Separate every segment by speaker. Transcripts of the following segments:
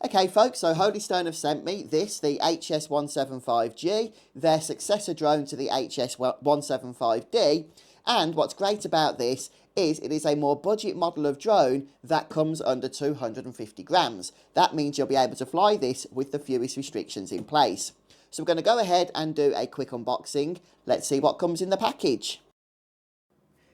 Speaker 1: Okay folks, so Holy Stone have sent me this, the HS175G, their successor drone to the HS175D, and what's great about this is it is a more budget model of drone that comes under 250 grams. That means you'll be able to fly this with the fewest restrictions in place. So we're going to go ahead and do a quick unboxing. Let's see what comes in the package.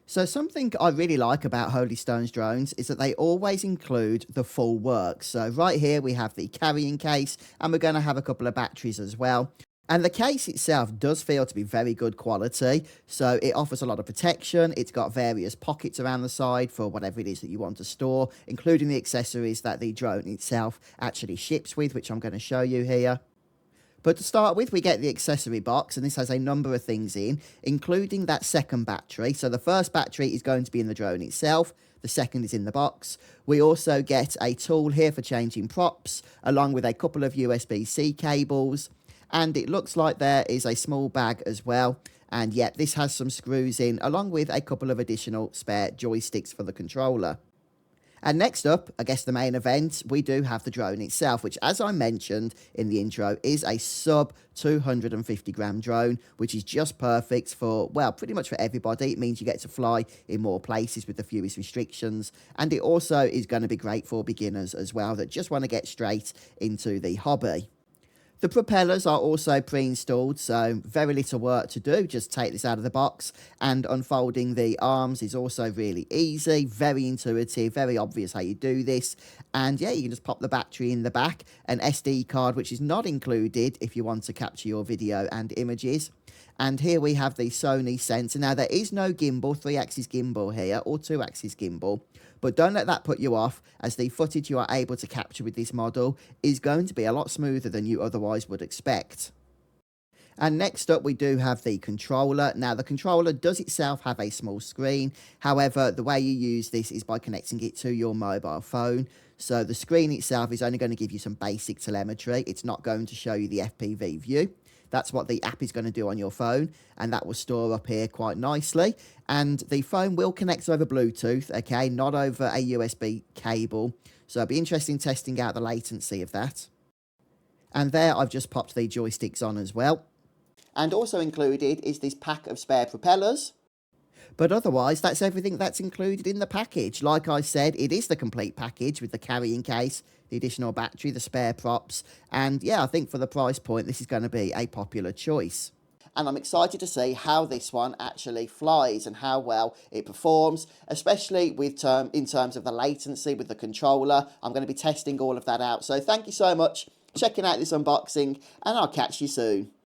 Speaker 1: So something I really like about Holy Stone's drones is that they always include the full works. So right here we have the carrying case, and we're going to have a couple of batteries as well. And the case itself does feel to be very good quality, so it offers a lot of protection. It's got various pockets around the side for whatever it is that you want to store, including the accessories that the drone itself actually ships with, which I'm going to show you here. But to start with, we get the accessory box, and this has a number of things in, including that second battery. So the first battery is going to be in the drone itself. The second is in the box. We also get a tool here for changing props, along with a couple of USB-C cables. And it looks like there is a small bag as well. And yet this has some screws in, along with a couple of additional spare joysticks for the controller. And next up, I guess the main event, we do have the drone itself, which, as I mentioned in the intro, is a sub 250 gram drone, which is just perfect for, well, pretty much for everybody. It means you get to fly in more places with the fewest restrictions. And it also is going to be great for beginners as well that just want to get straight into the hobby. The propellers are also pre-installed, so very little work to do. Just take this out of the box, and unfolding the arms is also really easy, very intuitive, very obvious how you do this. And yeah, you can just pop the battery in the back, an SD card, which is not included if you want to capture your video and images. And here we have the Sony sensor. Now, there is no gimbal, 3-axis gimbal here, or 2-axis gimbal. But don't let that put you off, as the footage you are able to capture with this model is going to be a lot smoother than you otherwise would expect. And next up, we do have the controller. Now, the controller does itself have a small screen. However, the way you use this is by connecting it to your mobile phone. So the screen itself is only going to give you some basic telemetry. It's not going to show you the FPV view. That's what the app is going to do on your phone, and that will store up here quite nicely. And the phone will connect over Bluetooth, okay, not over a USB cable. So it'll be interesting testing out the latency of that. And there I've just popped the joysticks on as well. And also included is this pack of spare propellers. But otherwise, that's everything that's included in the package. Like I said, it is the complete package with the carrying case, the additional battery, the spare props. And yeah, I think for the price point, this is going to be a popular choice. And I'm excited to see how this one actually flies and how well it performs, especially with in terms of the latency with the controller. I'm going to be testing all of that out. So thank you so much for checking out this unboxing, and I'll catch you soon.